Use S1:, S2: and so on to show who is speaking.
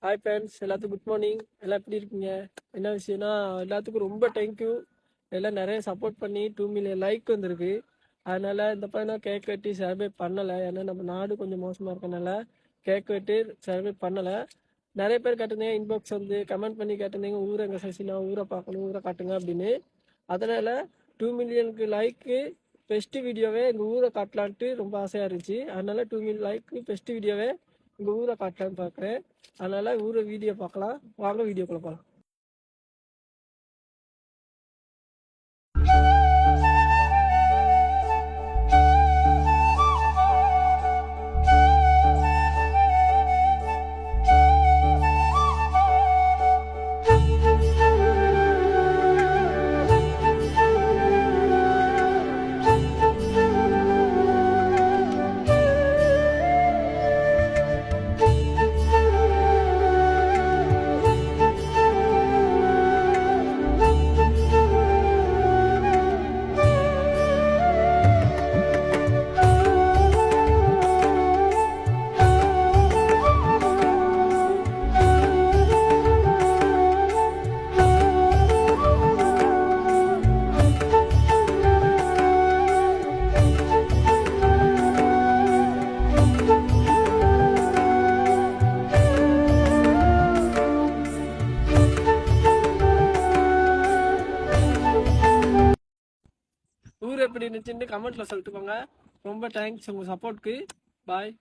S1: Hi friends, எல்லாத்துக்கும் good morning. எல்லாம் எப்படி இருக்கீங்க? என்ன விஷயம்னா, எல்லாத்துக்கும் ரொம்ப தேங்க்யூ. எல்லாம் நிறைய சப்போர்ட் பண்ணி 2 மில்லியன் லைக் வந்திருக்கு. அதனால இந்த பையனை கேக் வெட்டி செலிப்ரேட் பண்ணலை. ஏன்னா நம்ம நாடு கொஞ்சம் மோசமாக இருக்கனால கேக் வெட்டி செலிப்ரேட் பண்ணலை. நிறைய பேர் கேட்டிருந்தீங்க, இன்பாக்ஸ் வந்து கமெண்ட் பண்ணி கேட்டிருந்தீங்க, ஊரை எங்கள் சசினா ஊரை பார்க்கணும், ஊரை காட்டுங்க அப்படின்னு. அதனால் 2 மில்லியனுக்கு லைக்கு பெஸ்ட் வீடியோவே எங்கள் ஊரை காட்டலான்ட்டு ரொம்ப ஆசையாக இருந்துச்சு. அதனால 2 மில்லியன் லைக்கு பெஸ்ட் வீடியோவே எங்கள் ஊரை காட்டலான்னு பார்க்குறேன். அதனால ஊரை வீடியோ பார்க்கலாம். வாங்க வீடியோக்குள்ள போகலாம். ஊர் எப்படி இருந்துச்சுன்னு கமெண்ட்ல சொல்லிட்டு போங்க. ரொம்ப தேங்க்ஸ் உங்க சப்போர்ட்க்கு. பாய்.